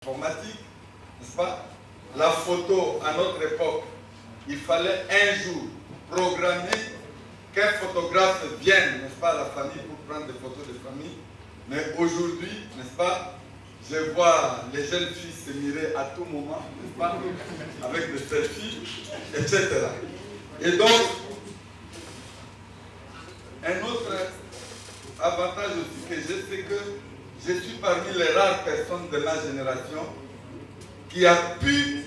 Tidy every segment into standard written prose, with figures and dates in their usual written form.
informatique, n'est-ce pas? La photo, à notre époque, il fallait un jour programmer qu'un photographe vienne, n'est-ce pas, à la famille pour prendre des photos de famille. Mais aujourd'hui, n'est-ce pas, je vois les jeunes filles se mirer à tout moment, n'est-ce pas, avec des selfies, etc. Et donc, un autre avantage aussi que j'ai, c'est que je suis parmi les rares personnes de ma génération qui a pu,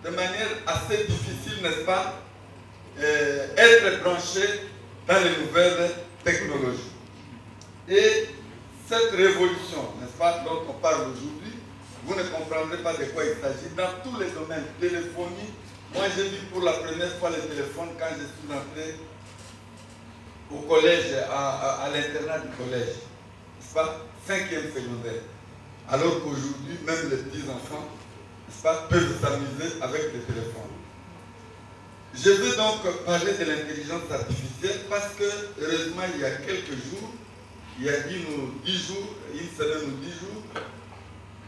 de manière assez difficile, n'est-ce pas, être branché dans les nouvelles technologies. Et cette révolution, n'est-ce pas, dont on parle aujourd'hui, vous ne comprendrez pas de quoi il s'agit dans tous les domaines. Téléphonie, moi j'ai vu pour la première fois les téléphones quand je suis entré au collège, à l'internat du collège, n'est-ce pas, 5e secondaire. Alors qu'aujourd'hui, même les petits-enfants, n'est-ce pas, peuvent s'amuser avec les téléphones. Je veux donc parler de l'intelligence artificielle parce que, heureusement, il y a quelques jours, il y a 10 jours, une semaine ou 10 jours,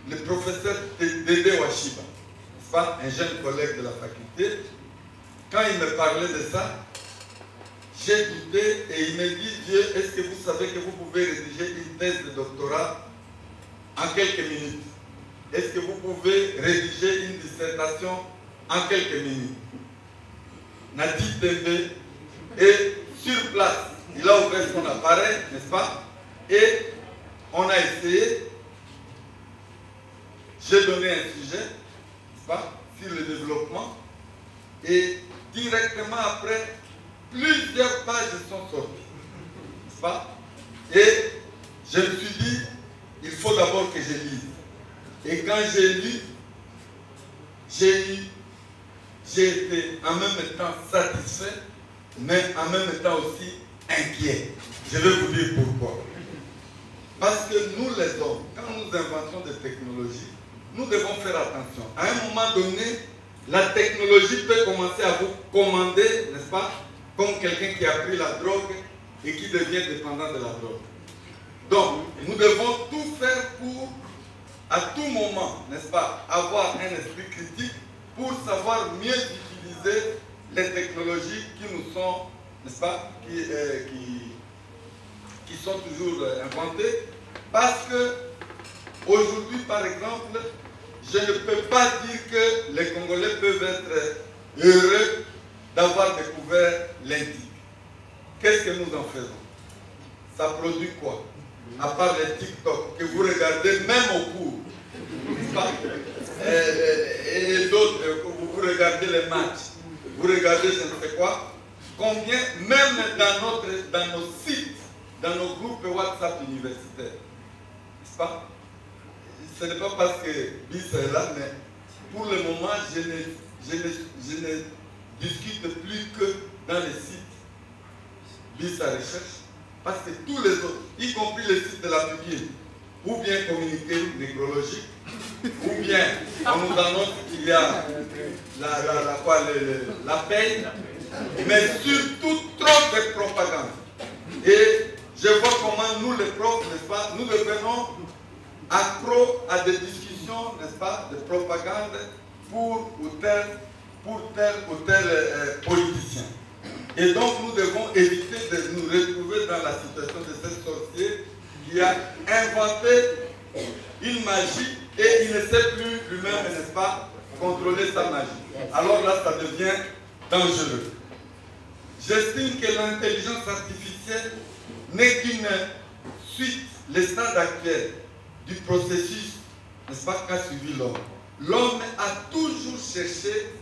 le professeur Dédé Ouachiba, n'est-ce pas, un jeune collègue de la faculté, quand il me parlait de ça, j'ai douté et il me dit, Dieu, est-ce que vous savez que vous pouvez rédiger une thèse de doctorat en quelques minutes? Est-ce que vous pouvez rédiger une dissertation en quelques minutes? Nati Tembe est sur place. Il a ouvert son appareil, n'est-ce pas? Et on a essayé. J'ai donné un sujet, n'est-ce pas, sur le développement. Et directement après, plusieurs pages sont sorties, n'est-ce pas? Et je me suis dit, il faut d'abord que je lise. Et quand j'ai lu, j'ai été en même temps satisfait, mais en même temps aussi inquiet. Je vais vous dire pourquoi. Parce que nous les hommes, quand nous inventons des technologies, nous devons faire attention. À un moment donné, la technologie peut commencer à vous commander, n'est-ce pas, comme quelqu'un qui a pris la drogue et qui devient dépendant de la drogue. Donc, nous devons tout faire pour, à tout moment, n'est-ce pas, avoir un esprit critique pour savoir mieux utiliser les technologies qui nous sont, n'est-ce pas, qui sont toujours inventées. Parce que, aujourd'hui, par exemple, je ne peux pas dire que les Congolais peuvent être heureux d'avoir découvert l'indique. Qu'est-ce que nous en faisons? Ça produit quoi? À part les TikTok que vous regardez même au cours, n'est-ce pas? Et d'autres, vous regardez les matchs, vous regardez je ne sais quoi. Combien, même dans nos sites, dans nos groupes WhatsApp universitaires, n'est-ce pas? Ce n'est pas parce que BIS est là, mais pour le moment, je ne discute plus que dans les sites BIS à recherche, parce que tous les autres, y compris les sites de la Bible, ou bien communiqué nécrologique, ou bien on nous annonce qu'il y a la paix, mais surtout trop de propagande. Et je vois comment nous les profs, n'est-ce pas, nous devenons accro à des discussions, n'est-ce pas, de propagande pour tel ou tel politicien. Et donc nous devons éviter de nous retrouver dans la situation de ce sorcier qui a inventé une magie et il ne sait plus lui-même, n'est-ce pas, contrôler sa magie. Alors là, ça devient dangereux. J'estime que l'intelligence artificielle n'est qu'une suite, le stade actuel du processus, n'est-ce pas, qu'a suivi l'homme. L'homme a toujours cherché,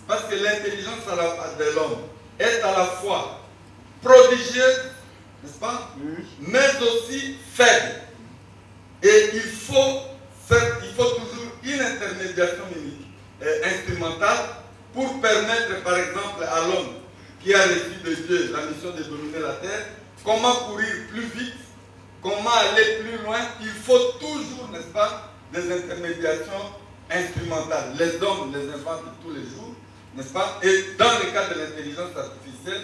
parce que l'intelligence de l'homme est à la fois prodigieuse, n'est-ce pas, mais aussi faible. Et il faut toujours une intermédiation instrumentale pour permettre, par exemple, à l'homme qui a reçu de Dieu la mission de dominer la terre, comment courir plus vite, comment aller plus loin. Il faut toujours, n'est-ce pas, des intermédiations instrumentales. Les hommes les inventent tous les jours, n'est-ce pas? Et dans le cas de l'intelligence artificielle,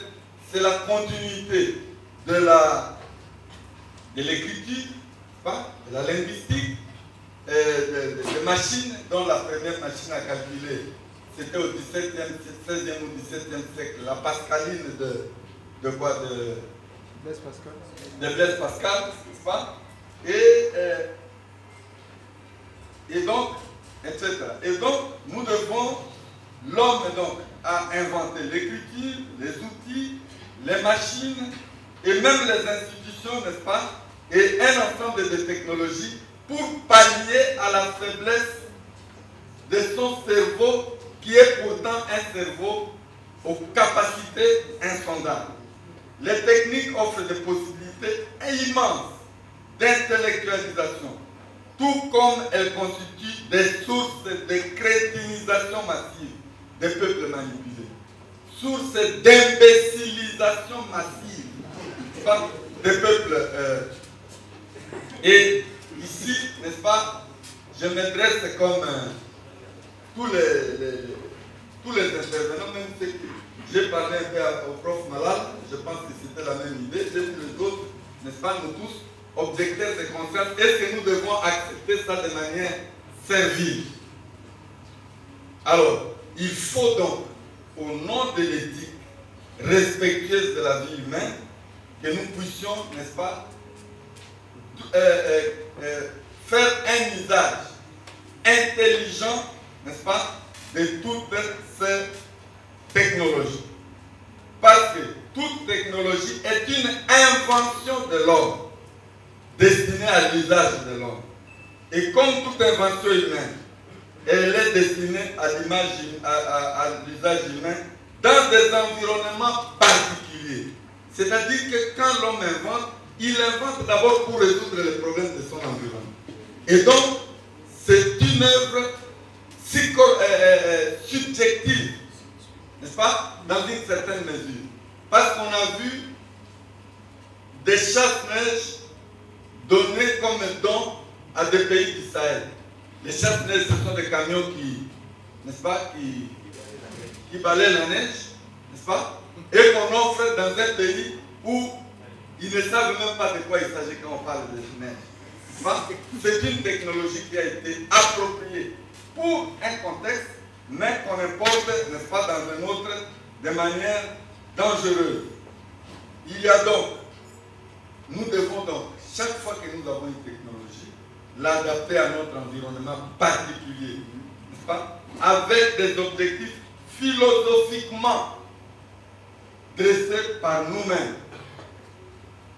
c'est la continuité de l'écriture, de la linguistique, de machines, dont la première machine à calculer, c'était au 16e ou 17e siècle, la Pascaline de quoi? De Blaise Pascal. De Blaise Pascal, n'est-ce pas? Et donc, etc. Et donc, nous devons, l'homme donc a inventé l'écriture, les outils, les machines et même les institutions, n'est-ce pas? Et un ensemble de technologies pour pallier à la faiblesse de son cerveau qui est pourtant un cerveau aux capacités insondables. Les techniques offrent des possibilités immenses d'intellectualisation, tout comme elles constituent des sources de crétinisation massive des peuples manipulés, sources d'imbécilisation massive des peuples. Et ici, n'est-ce pas, je m'adresse comme tous les intervenants, même ceux qui... J'ai parlé un peu au prof Malal, je pense que c'était la même idée, j'ai vu les autres, n'est-ce pas, nous tous, objecteurs de conscience, est-ce que nous devons accepter ça de manière servile? Alors, il faut donc, au nom de l'éthique respectueuse de la vie humaine, que nous puissions, n'est-ce pas, faire un usage intelligent, n'est-ce pas, de toutes ces technologies. Parce que toute technologie est une invention de l'homme, destinée à l'usage de l'homme. Et comme toute invention humaine, elle est destinée à l'usage humain dans des environnements particuliers. C'est-à-dire que quand l'homme invente, il invente d'abord pour résoudre les problèmes de son environnement. Et donc, c'est une œuvre subjective, n'est-ce pas, dans une certaine mesure. Parce qu'on a vu des chasse-neige donnés comme don à des pays du Sahel. Les chasse-neige, ce sont des camions qui, n'est-ce pas, qui balayent la neige, n'est-ce pas, et qu'on offre dans un pays où ils ne savent même pas de quoi il s'agit quand on parle de neige. C'est une technologie qui a été appropriée pour un contexte, mais qu'on importe, n'est-ce pas, dans un autre, de manière dangereuse. Il y a donc, nous devons donc, chaque fois que nous avons une technologie, l'adapter à notre environnement particulier, n'est-ce pas, avec des objectifs philosophiquement dressés par nous-mêmes,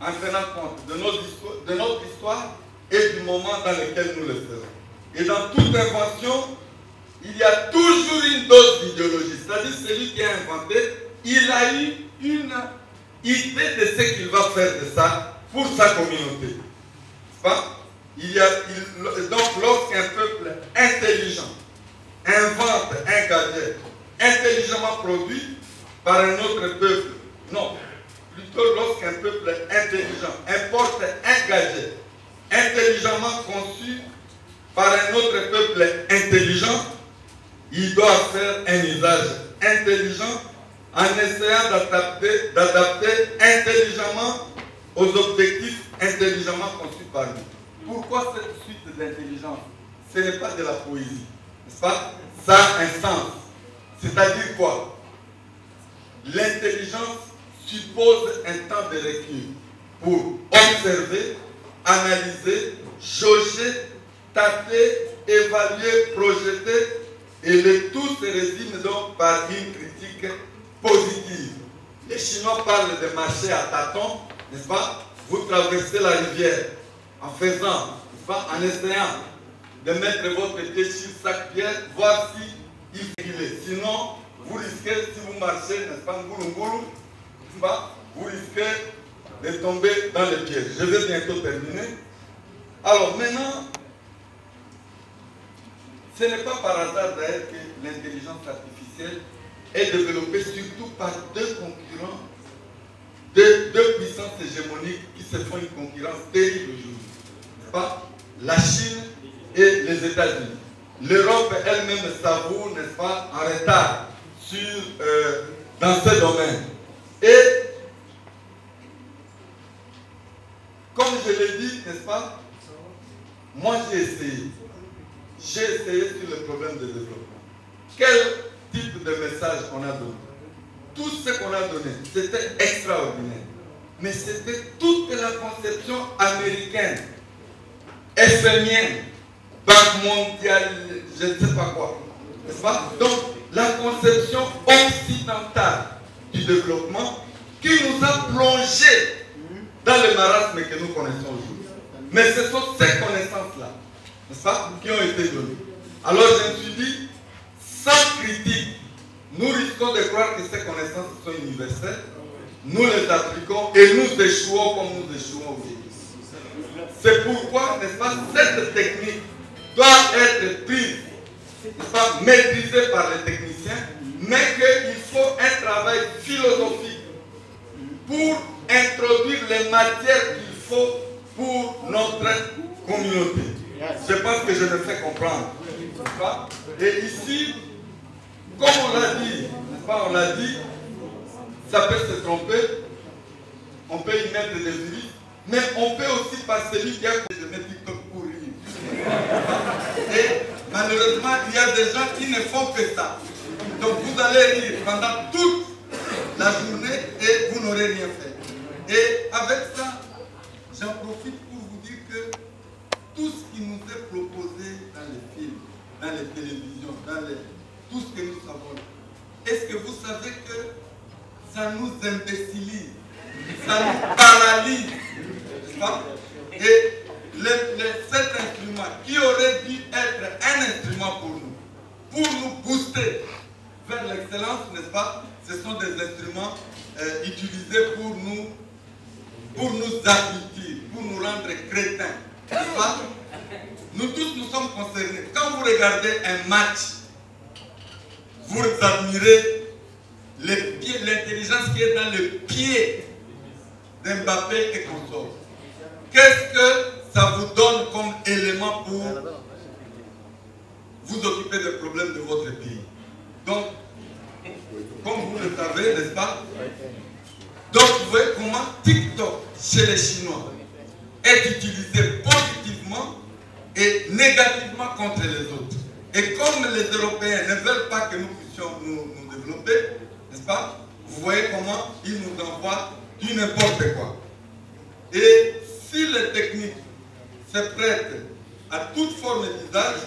en tenant compte de notre histoire et du moment dans lequel nous le faisons. Et dans toute invention, il y a toujours une dose d'idéologie. C'est-à-dire celui qui a inventé, il a eu une idée de ce qu'il va faire de ça pour sa communauté. Pas? Donc lorsqu'un peuple intelligent invente un gadget intelligemment produit par un autre peuple, non, plutôt lorsqu'un peuple intelligent importe un gadget intelligemment conçu par un autre peuple intelligent, il doit faire un usage intelligent en essayant d'adapter intelligemment aux objectifs intelligemment conçus par lui. Pourquoi cette suite d'intelligence? Ce n'est pas de la poésie, n'est-ce pas? Ça a un sens. C'est-à-dire quoi? L'intelligence suppose un temps de recul pour observer, analyser, jauger, tâter, évaluer, projeter, et le tout se résume donc par une critique positive. Les Chinois parlent de marcher à tâtons, n'est-ce pas? Vous traversez la rivière en faisant, n'est-ce pas, en essayant de mettre votre pied sur chaque pierre, voir si il fait. Sinon, vous risquez, si vous marchez, n'est-ce pas, n'est-ce pas, vous risquez de tomber dans les pièges. Je vais bientôt terminer. Alors maintenant, ce n'est pas par hasard d'ailleurs que l'intelligence artificielle est développée surtout par deux concurrents, deux puissances hégémoniques qui se font une concurrence terrible aujourd'hui. N'est-ce pas? La Chine et les États-Unis. L'Europe elle-même s'avoue, n'est-ce pas, en retard dans ce domaine. Et comme je l'ai dit, n'est-ce pas, moi j'ai essayé. j'ai essayé sur le problème de développement. Quel type de message on a donné? Tout ce qu'on a donné, c'était extraordinaire. Mais c'était toute la conception américaine, FMIenne, Banque mondiale, je ne sais pas quoi. N'est-ce pas? Donc, la conception occidentale du développement qui nous a plongés dans le marasme que nous connaissons aujourd'hui. Mais ce sont ces connaissances-là, n'est-ce pas, qui ont été données. Alors je me suis dit, sans critique, nous risquons de croire que ces connaissances sont universelles, nous les appliquons et nous échouons comme nous échouons aujourd'hui. C'est pourquoi, n'est-ce pas, cette technique doit être prise, n'est-ce pas, maîtrisée par les techniciens, mais qu'il faut un travail philosophique pour introduire les matières qu'il faut pour notre communauté. Je pense que je me fais comprendre. Et ici, comme on l'a dit, n'est-ce pas, on l'a dit, ça peut se tromper, on peut y mettre des vies, mais on peut aussi passer celui qui a fait TikTok pour rire. Et malheureusement, il y a des gens qui ne font que ça. Donc vous allez rire pendant toute la journée et vous n'aurez rien fait. Et avec ça, j'en profite pour vous dire que tout ce qui nous est proposé dans les films, dans les télévisions, tout ce que nous savons, est-ce que vous savez que ça nous imbécilise, ça nous paralyse, n'est-ce pas? Et cet instrument qui aurait dû être un instrument pour nous booster vers l'excellence, n'est-ce pas? Ce sont des instruments utilisés pour nous abrutir, pour nous rendre crétins, n'est-ce pas? Nous tous, nous sommes concernés. Quand vous regardez un match, vous admirez l'intelligence qui est dans le pied d'Mbappé et consorts. Qu'est-ce que ça vous donne comme élément pour vous occuper des problèmes de votre pays? Donc, comme vous le savez, n'est-ce pas? Donc, vous voyez comment TikTok, chez les Chinois, est utilisé positivement et négativement contre les autres. Et comme les Européens ne veulent pas que nous puissions nous développer, n'est-ce pas? Vous voyez comment ils nous envoient du n'importe quoi. Et si les techniques se prêtent à toute forme d'usage,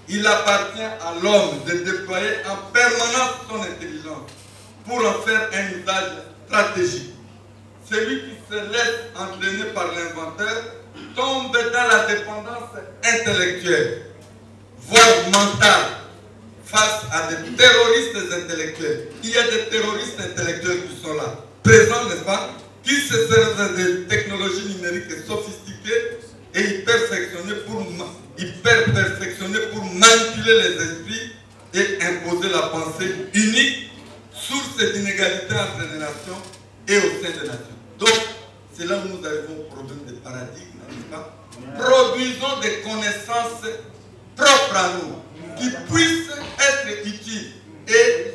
il appartient à l'homme de déployer en permanence son intelligence pour en faire un usage stratégique. Celui qui se laisse entraîner par l'inventeur tombe dans la dépendance intellectuelle, voire mentale, face à des terroristes intellectuels. Il y a des terroristes intellectuels qui sont là, présents, n'est-ce pas, qui se servent de technologies numériques sophistiquées et hyper perfectionnées pour manipuler les esprits et imposer la pensée unique, source d'inégalité entre les nations et au sein des nations. Donc, c'est là où nous arrivons au problème des paradigmes, n'est-ce pas? Produisons des connaissances propres à nous, qui puissent être utiles, et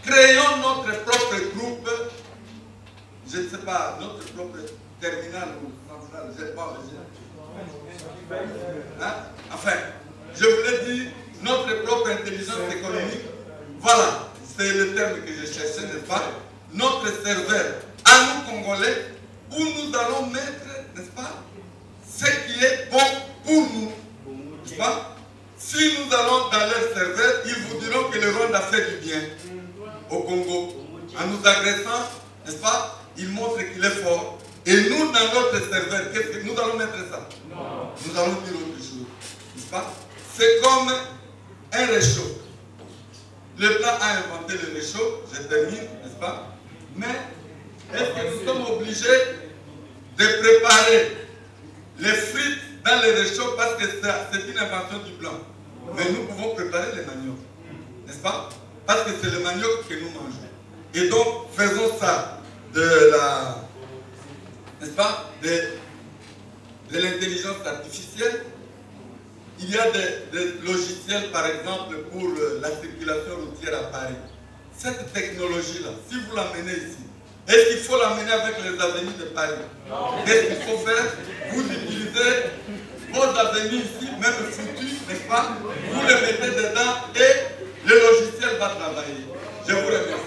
créons notre propre groupe, je ne sais pas, notre propre terminal ou central, je ne sais pas. Hein? Enfin, je voulais dire notre propre intelligence économique. Voilà, c'est le terme que je cherchais, n'est-ce pas? Notre serveur à nous Congolais, où nous allons mettre, n'est-ce pas, ce qui est bon pour nous, n'est-ce pas? Si nous allons dans leur serveur, ils vous diront que le Rwanda a fait du bien au Congo. En nous agressant, n'est-ce pas, ils montrent qu'il est fort. Et nous, dans notre serveur, qu'est-ce que nous allons mettre ça? Non. Nous allons dire autre chose, n'est-ce pas? C'est comme un réchaud. Le plan a inventé le réchaud, je termine, n'est-ce pas? Mais est-ce que nous sommes obligés de préparer les frites dans les réchauds parce que c'est une invention du blanc? Mais nous pouvons préparer les maniocs, n'est-ce pas? Parce que c'est le manioc que nous mangeons. Et donc, faisons ça de la, n'est-ce pas, de l'intelligence artificielle. Il y a des logiciels, par exemple, pour la circulation routière à Paris. Cette technologie-là, si vous l'amenez ici, est-ce qu'il faut l'amener avec les avenues de Paris? Qu'est-ce qu'il faut faire? Vous utilisez vos avenues ici, même foutues, n'est-ce pas? Vous le mettez dedans et le logiciel va travailler. Je vous remercie.